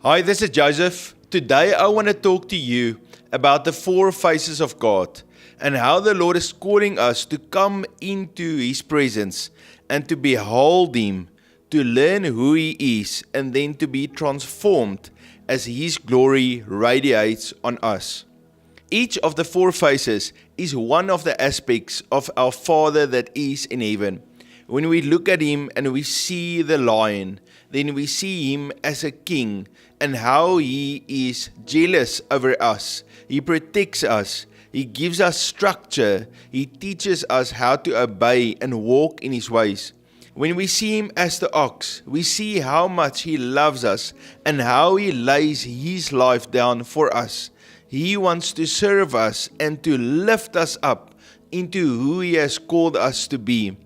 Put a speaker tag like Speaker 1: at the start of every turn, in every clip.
Speaker 1: Hi, this is Joseph. Today I want to talk to you about the four faces of God and how the Lord is calling us to come into His presence and to behold Him, to learn who He is, and then to be transformed as His glory radiates on us. Each of the four faces is one of the aspects of our Father that is in heaven. When we look at Him and we see the lion, then we see Him as a king and how He is jealous over us. He protects us. He gives us structure. He teaches us how to obey and walk in His ways. When we see Him as the ox, we see how much He loves us and how He lays His life down for us. He wants to serve us and to lift us up into who He has called us to be.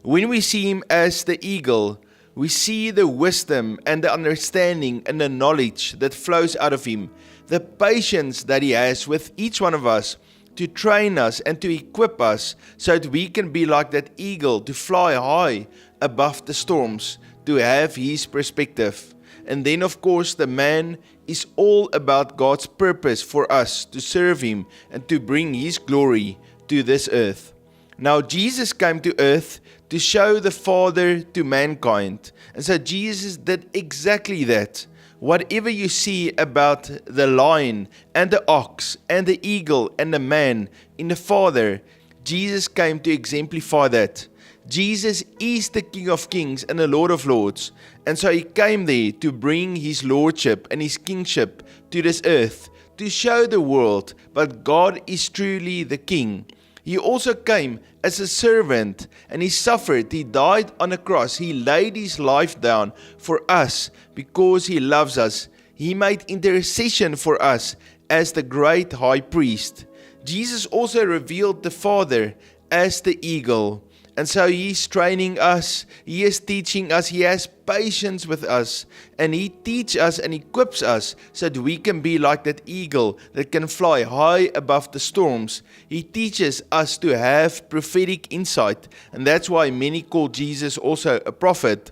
Speaker 1: When we see Him as the eagle, we see the wisdom and the understanding and the knowledge that flows out of Him, the patience that He has with each one of us to train us and to equip us so that we can be like that eagle, to fly high above the storms, to have His perspective. And then of course the man is all about God's purpose for us to serve Him and to bring His glory to this earth. Now Jesus came to earth to show the Father to mankind. And so Jesus did exactly that. Whatever you see about the lion and the ox and the eagle and the man in the Father, Jesus came to exemplify that. Jesus is the King of Kings and the Lord of Lords. And so He came there to bring His Lordship and His Kingship to this earth, to show the world, but God is truly the King. He also came as a servant and He suffered. He died on a cross. He laid His life down for us because He loves us. He made intercession for us as the great high priest. Jesus also revealed the Father as the eagle. And so He is training us, He is teaching us, He has patience with us, and He teaches us and equips us so that we can be like that eagle that can fly high above the storms. He teaches us to have prophetic insight, and that's why many call Jesus also a prophet.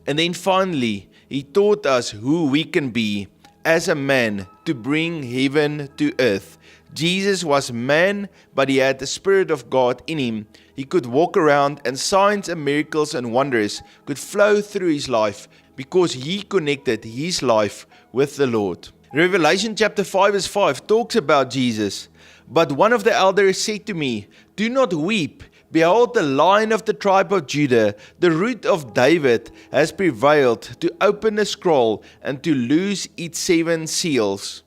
Speaker 1: And then finally, He taught us who we can be as a man to bring heaven to earth. Jesus was man, but He had the Spirit of God in Him. He could walk around and signs and miracles and wonders could flow through His life because He connected His life with the Lord. Revelation chapter 5 verse 5 talks about Jesus. But one of the elders said to me, "Do not weep. Behold, the Lion of the tribe of Judah, the Root of David, has prevailed to open the scroll and to loose its 7 seals."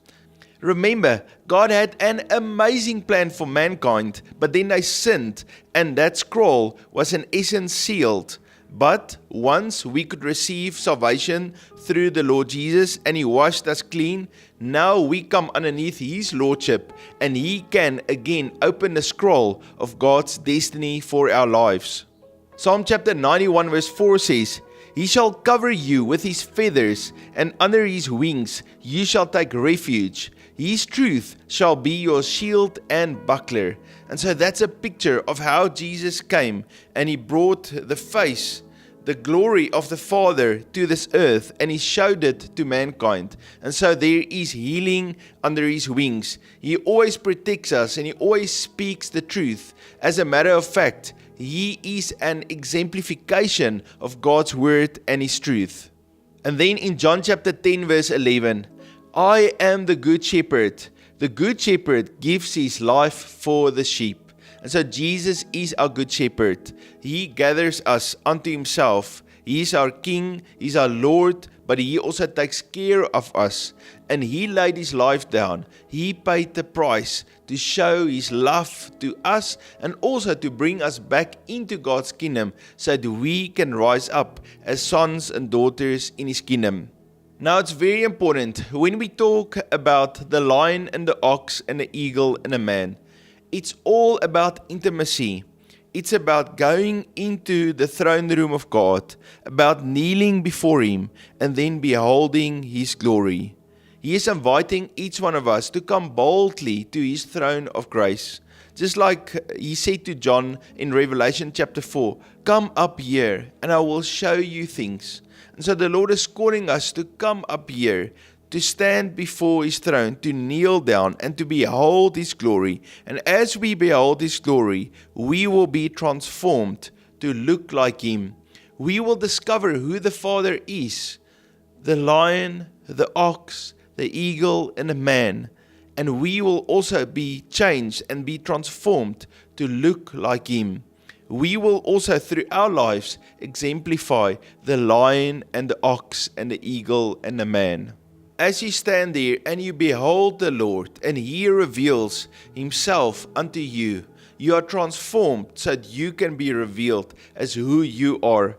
Speaker 1: Remember, God had an amazing plan for mankind, but then they sinned, and that scroll was in essence sealed. But once we could receive salvation through the Lord Jesus, and He washed us clean, now we come underneath His Lordship, and He can again open the scroll of God's destiny for our lives. Psalm chapter 91 verse 4 says, "He shall cover you with His feathers, and under His wings you shall take refuge. His truth shall be your shield and buckler." And so that's a picture of how Jesus came and He brought the face, the glory of the Father to this earth, and He showed it to mankind. And so there is healing under His wings. He always protects us and He always speaks the truth. As a matter of fact, He is an exemplification of God's word and His truth. And then in John chapter 10 verse 11, "I am the good shepherd. The good shepherd gives his life for the sheep." And so Jesus is our good shepherd. He gathers us unto Himself. He is our King, He's our Lord, but He also takes care of us. And He laid His life down. He paid the price to show His love to us and also to bring us back into God's kingdom so that we can rise up as sons and daughters in His kingdom. Now it's very important when we talk about the lion and the ox and the eagle and the man. It's all about intimacy. It's about going into the throne room of God, about kneeling before Him and then beholding His glory. He is inviting each one of us to come boldly to His throne of grace. Just like He said to John in Revelation chapter 4, "Come up here and I will show you things." And so the Lord is calling us to come up here, to stand before His throne, to kneel down and to behold His glory. And as we behold His glory, we will be transformed to look like Him. We will discover who the Father is, the lion, the ox, the eagle, and the man. And we will also be changed and be transformed to look like Him. We will also, through our lives, exemplify the lion and the ox and the eagle and the man. As you stand there and you behold the Lord, and He reveals Himself unto you, you are transformed so that you can be revealed as who you are.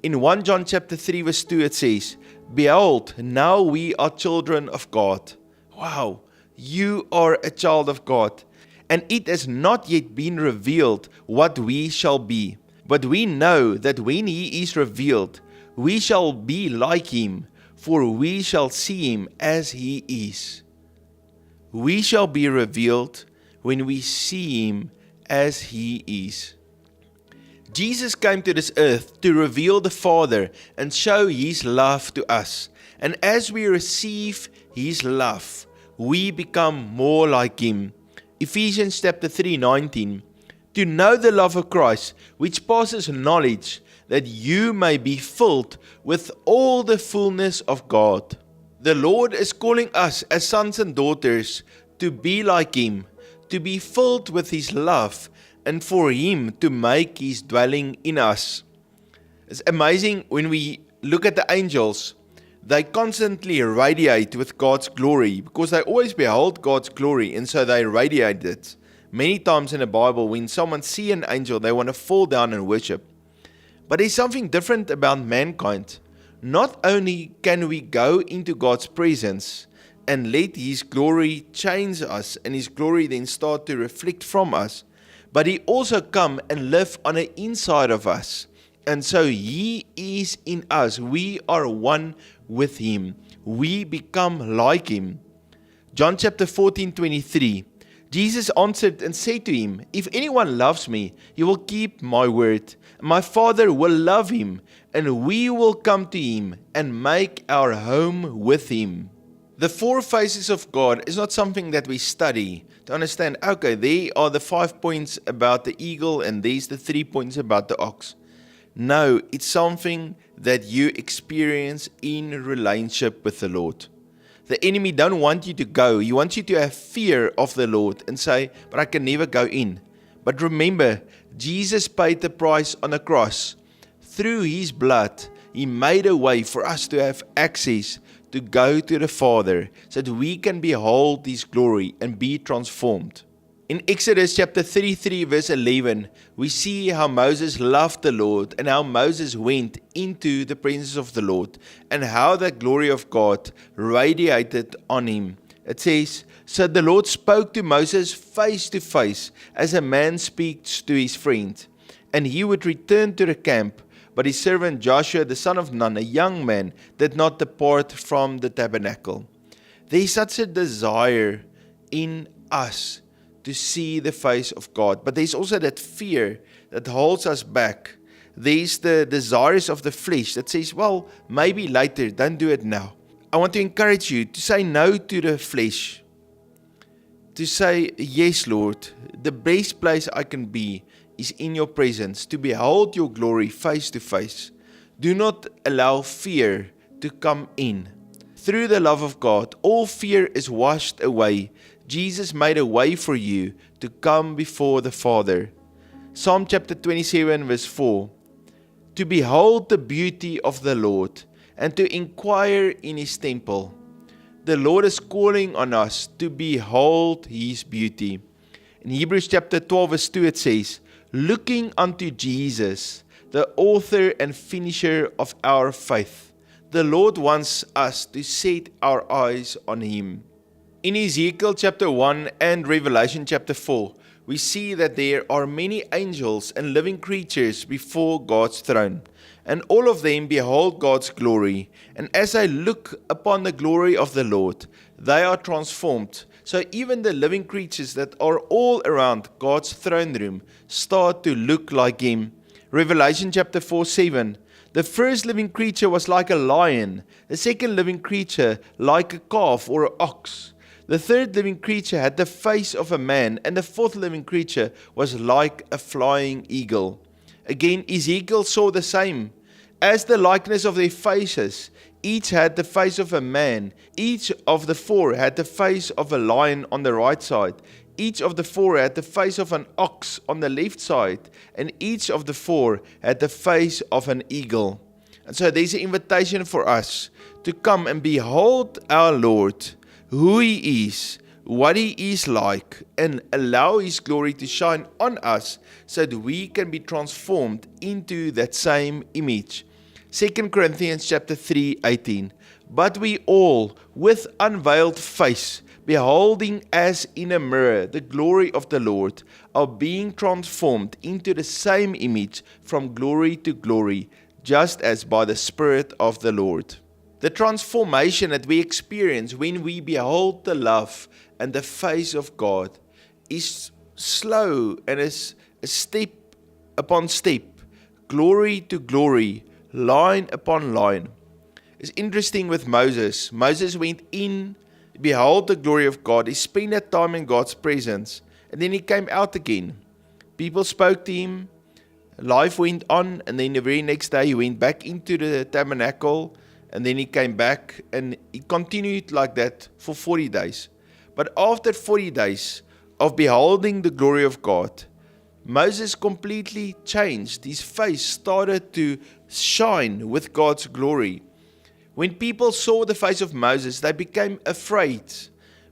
Speaker 1: In 1 John chapter 3 verse 2 it says, "Behold, now we are children of God." Wow, you are a child of God. And it has not yet been revealed what we shall be. But we know that when He is revealed, we shall be like Him, for we shall see Him as He is. We shall be revealed when we see Him as He is. Jesus came to this earth to reveal the Father and show His love to us. And as we receive His love, we become more like Him. Ephesians chapter 3:19, to know the love of Christ, which passes knowledge, that you may be filled with all the fullness of God. The Lord is calling us as sons and daughters to be like Him, to be filled with His love, and for Him to make His dwelling in us. It's amazing when we look at the angels. They constantly radiate with God's glory because they always behold God's glory, and so they radiate it. Many times in the Bible, when someone sees an angel, they want to fall down and worship. But there's something different about mankind. Not only can we go into God's presence and let His glory change us, and His glory then start to reflect from us, but He also come and live on the inside of us. And so He is in us. We are one with Him. We become like Him. John chapter 14:23. Jesus answered and said to him, "If anyone loves me, he will keep my word. My Father will love him, and we will come to him and make our home with him." The four faces of God is not something that we study to understand, okay, there are the 5 points about the eagle and there's the 3 points about the ox. No, it's something that you experience in relationship with the Lord. The enemy don't want you to go. He wants you to have fear of the Lord and say, but I can never go in. But remember, Jesus paid the price on the cross. Through His blood, He made a way for us to have access to go to the Father so that we can behold His glory and be transformed. In Exodus chapter 33 verse 11, we see how Moses loved the Lord and how Moses went into the presence of the Lord and how the glory of God radiated on him. It says, "So the Lord spoke to Moses face to face as a man speaks to his friend. And he would return to the camp, but his servant Joshua the son of Nun, a young man, did not depart from the tabernacle." There is such a desire in us to see the face of God. But there's also that fear that holds us back. There's the desires of the flesh that says, well, maybe later, don't do it now. I want to encourage you to say no to the flesh. To say, yes, Lord, the best place I can be is in your presence, to behold your glory face to face. Do not allow fear to come in. Through the love of God, all fear is washed away. Jesus made a way for you to come before the Father. Psalm chapter 27 verse 4. To behold the beauty of the Lord and to inquire in His temple. The Lord is calling on us to behold His beauty. In Hebrews chapter 12 verse 2 it says, looking unto Jesus, the author and finisher of our faith. The Lord wants us to set our eyes on Him. In Ezekiel chapter 1 and Revelation chapter 4, we see that there are many angels and living creatures before God's throne, and all of them behold God's glory. And as they look upon the glory of the Lord, they are transformed. So even the living creatures that are all around God's throne room start to look like Him. Revelation chapter 4:7. The first living creature was like a lion, the second living creature like a calf or an ox. The third living creature had the face of a man, and the fourth living creature was like a flying eagle. Again, Ezekiel saw the same. As the likeness of their faces, each had the face of a man. Each of the four had the face of a lion on the right side. Each of the four had the face of an ox on the left side. And each of the four had the face of an eagle. And so there's an invitation for us to come and behold our Lord, who He is, what He is like, and allow His glory to shine on us so that we can be transformed into that same image. 2 Corinthians chapter 3:18. But we all, with unveiled face, beholding as in a mirror the glory of the Lord, are being transformed into the same image from glory to glory, just as by the Spirit of the Lord. The transformation that we experience when we behold the love and the face of God is slow and is a step upon step, glory to glory, line upon line. It's interesting with Moses. Moses went in, behold the glory of God. He spent that time in God's presence, and then he came out again. People spoke to him, life went on, and then the very next day he went back into the tabernacle, and then he came back, and he continued like that for 40 days. But after 40 days of beholding the glory of God, Moses completely changed. His face started to shine with God's glory. When people saw the face of Moses, they became afraid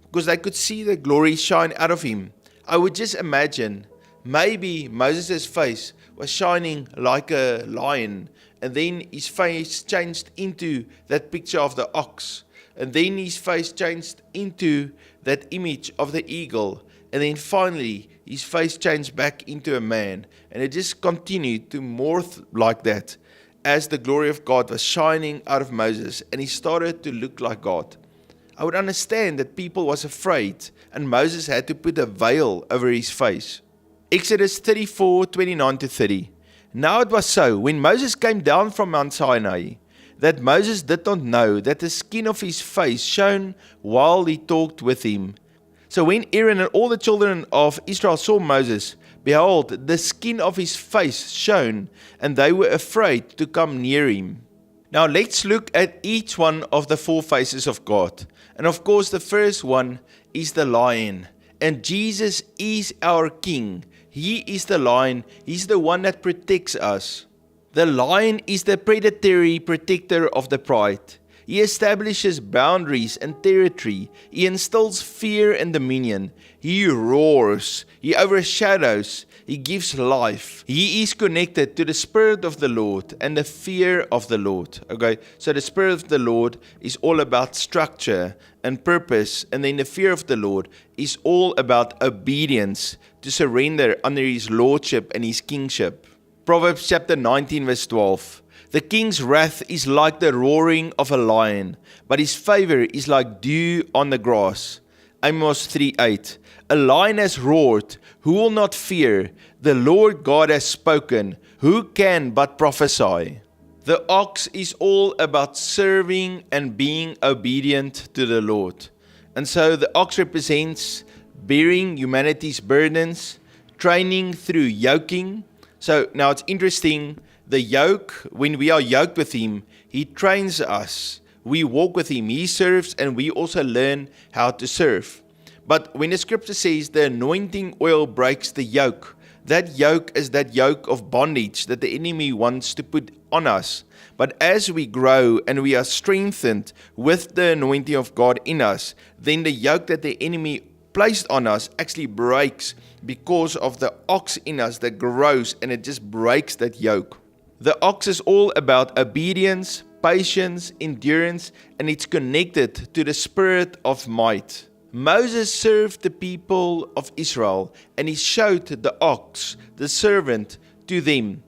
Speaker 1: because they could see the glory shine out of him. I would just imagine maybe Moses' face was shining like a lion, and then his face changed into that picture of the ox, and then his face changed into that image of the eagle, and then finally his face changed back into a man, and it just continued to morph like that as the glory of God was shining out of Moses, and he started to look like God. I would understand that people was afraid, and Moses had to put a veil over his face. Exodus 34:29-30. Now it was so, when Moses came down from Mount Sinai, that Moses did not know that the skin of his face shone while he talked with him. So when Aaron and all the children of Israel saw Moses, behold, the skin of his face shone, and they were afraid to come near him. Now let's look at each one of the four faces of God. And of course the first one is the lion. And Jesus is our King. He is the lion. He's the one that protects us. The lion is the predatory protector of the pride. He establishes boundaries and territory. He instills fear and dominion. He roars. He overshadows. He gives life. He is connected to the Spirit of the Lord and the fear of the Lord. Okay, so the Spirit of the Lord is all about structure and purpose, and then the fear of the Lord is all about obedience, to surrender under His lordship and His kingship. Proverbs chapter 19 verse 12. The king's wrath is like the roaring of a lion, but his favor is like dew on the grass. Amos 3:8. A lion has roared, who will not fear? The Lord God has spoken, who can but prophesy? The ox is all about serving and being obedient to the Lord. And so the ox represents bearing humanity's burdens, training through yoking. So now it's interesting, the yoke, when we are yoked with Him, He trains us. We walk with Him, He serves, and we also learn how to serve. But when the scripture says the anointing oil breaks the yoke, that yoke is that yoke of bondage that the enemy wants to put on us. But as we grow and we are strengthened with the anointing of God in us, then the yoke that the enemy placed on us actually breaks because of the ox in us that grows, and it just breaks that yoke. The ox is all about obedience, patience, endurance, and it's connected to the spirit of might. Moses served the people of Israel, and he showed the ox, the servant, to them.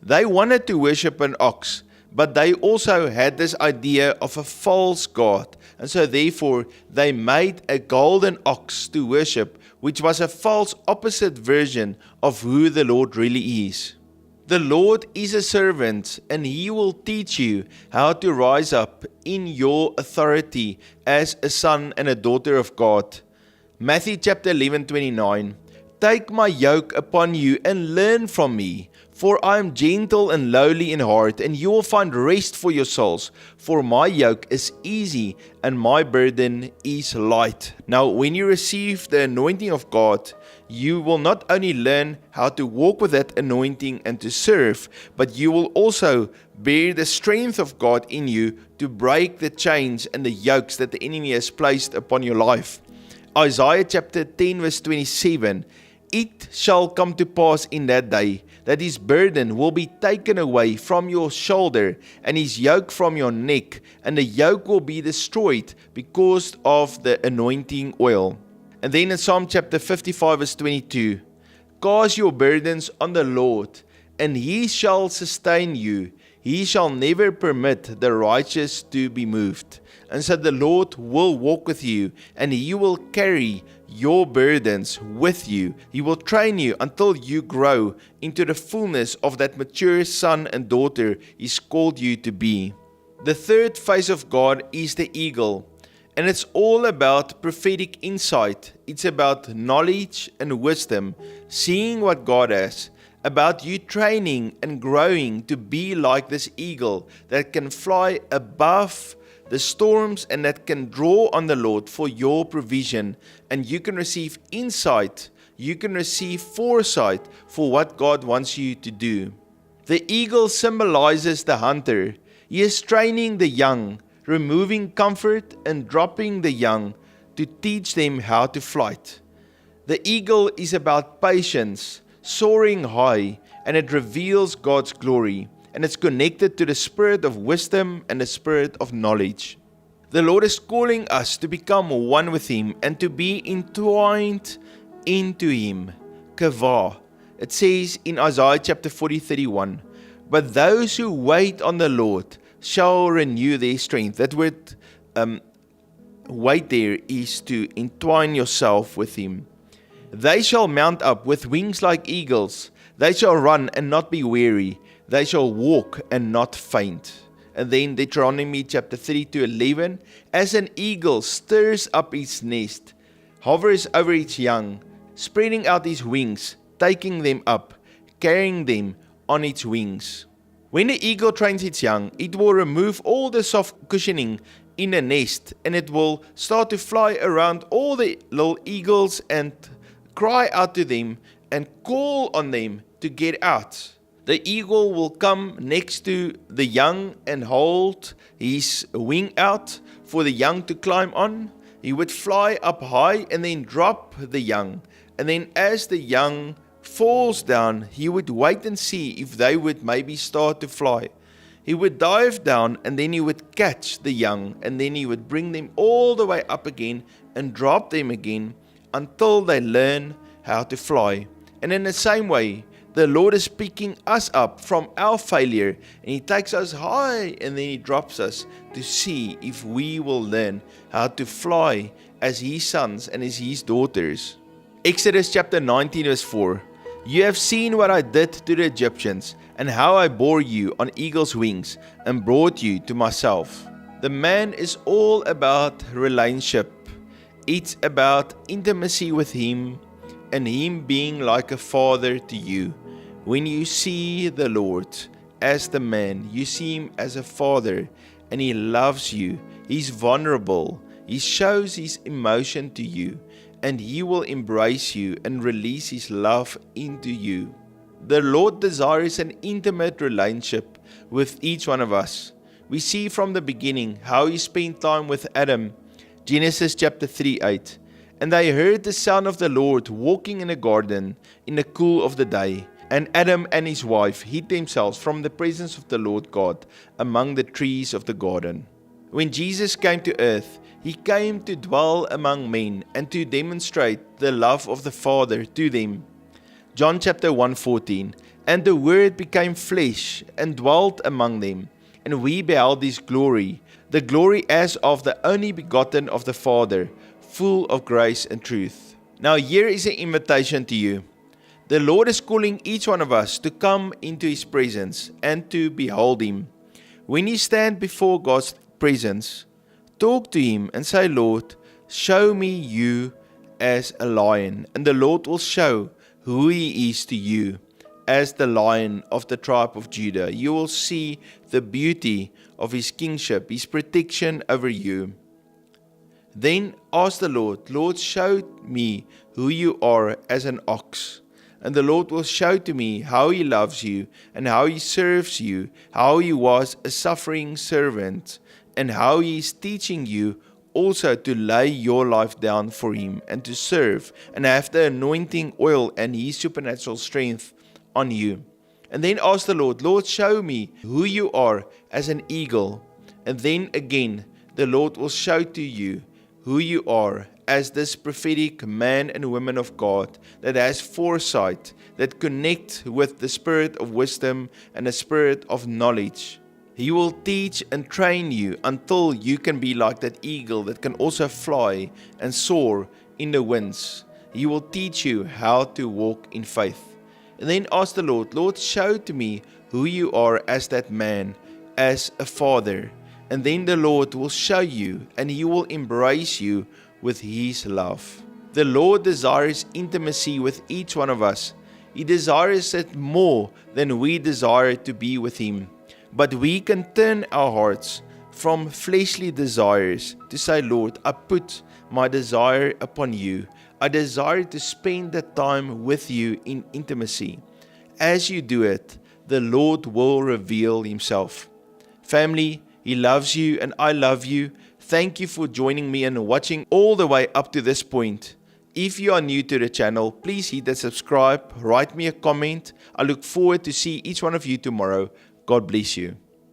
Speaker 1: They wanted to worship an ox, but they also had this idea of a false god, and so therefore they made a golden ox to worship, which was a false opposite version of who the Lord really is. The Lord is a servant, and He will teach you how to rise up in your authority as a son and a daughter of God. Matthew chapter 11:29. Take my yoke upon you and learn from me, for I am gentle and lowly in heart, and you will find rest for your souls. For my yoke is easy and my burden is light. Now, when you receive the anointing of God, you will not only learn how to walk with that anointing and to serve, but you will also bear the strength of God in you to break the chains and the yokes that the enemy has placed upon your life. Isaiah chapter 10 verse 27. It shall come to pass in that day that his burden will be taken away from your shoulder and his yoke from your neck, and the yoke will be destroyed because of the anointing oil. And then in Psalm chapter 55 verse 22, cast your burdens on the Lord, and He shall sustain you. He shall never permit the righteous to be moved. And so the Lord will walk with you, and He will carry your burdens with you. He will train you until you grow into the fullness of that mature son and daughter He's called you to be. The third face of God is the eagle. And it's all about prophetic insight. It's about knowledge and wisdom, seeing what God has, about you training and growing to be like this eagle that can fly above the storms and that can draw on the Lord for your provision. And you can receive insight, you can receive foresight for what God wants you to do. The eagle symbolizes the hunter. He is training the young, removing comfort and dropping the young to teach them how to flight. The eagle is about patience, soaring high, and it reveals God's glory, and it's connected to the spirit of wisdom and the spirit of knowledge. The Lord is calling us to become one with Him and to be entwined into Him. Kavah. It says in Isaiah chapter 40:31, but those who wait on the Lord shall renew their strength. That word wait there is to entwine yourself with Him. They shall mount up with wings like eagles. They shall run and not be weary. They shall walk and not faint. And then Deuteronomy chapter 32:11, as an eagle stirs up its nest, hovers over its young, spreading out its wings, taking them up, carrying them on its wings. When the eagle trains its young, it will remove all the soft cushioning in a nest, and it will start to fly around all the little eagles and cry out to them and call on them to get out. The eagle will come next to the young and hold his wing out for the young to climb on. He would fly up high and then drop the young. And then as the young falls down, he would wait and see if they would maybe start to fly. He would dive down and then he would catch the young, and then he would bring them all the way up again and drop them again until they learn how to fly. And in the same way, the Lord is picking us up from our failure, and He takes us high and then He drops us to see if we will learn how to fly as His sons and as His daughters. Exodus chapter 19 verse 4. You have seen what I did to the Egyptians, and how I bore you on eagle's wings and brought you to myself. The man is all about relationship. It's about intimacy with Him and Him being like a father to you. When you see the Lord as the man, you see Him as a father, and He loves you. He's vulnerable. He shows His emotion to you, and He will embrace you and release His love into you. The Lord desires an intimate relationship with each one of us. We see from the beginning how He spent time with Adam. Genesis chapter 3:8. And they heard the sound of the Lord walking in a garden in the cool of the day. And Adam and his wife hid themselves from the presence of the Lord God among the trees of the garden. When Jesus came to earth, He came to dwell among men and to demonstrate the love of the Father to them. John chapter 1:14. And the Word became flesh and dwelt among them, and we beheld His glory, the glory as of the only begotten of the Father, full of grace and truth. Now here is an invitation to you. The Lord is calling each one of us to come into His presence and to behold Him. When you stand before God's presence, talk to Him and say, Lord, show me you as a lion. And the Lord will show who He is to you as the Lion of the tribe of Judah. You will see the beauty of His kingship, His protection over you. Then ask the Lord, Lord, show me who you are as an ox. And the Lord will show to me how He loves you and how He serves you, how He was a suffering servant, and how He is teaching you also to lay your life down for Him and to serve and have the anointing oil and His supernatural strength on you. And then ask the Lord, Lord, show me who you are as an eagle. And then again, the Lord will show to you who you are as this prophetic man and woman of God that has foresight, that connect with the spirit of wisdom and the spirit of knowledge. He will teach and train you until you can be like that eagle that can also fly and soar in the winds. He will teach you how to walk in faith. And then ask the Lord, Lord, show to me who you are as that man, as a father. And then the Lord will show you and He will embrace you with His love. The Lord desires intimacy with each one of us. He desires it more than we desire to be with Him. But we can turn our hearts from fleshly desires to say, Lord, I put my desire upon you. I desire to spend that time with you in intimacy. As you do it, the Lord will reveal Himself. Family, He loves you and I love you. Thank you for joining me and watching all the way up to this point. If you are new to the channel, please hit that subscribe, write me a comment. I look forward to see each one of you tomorrow. God bless you.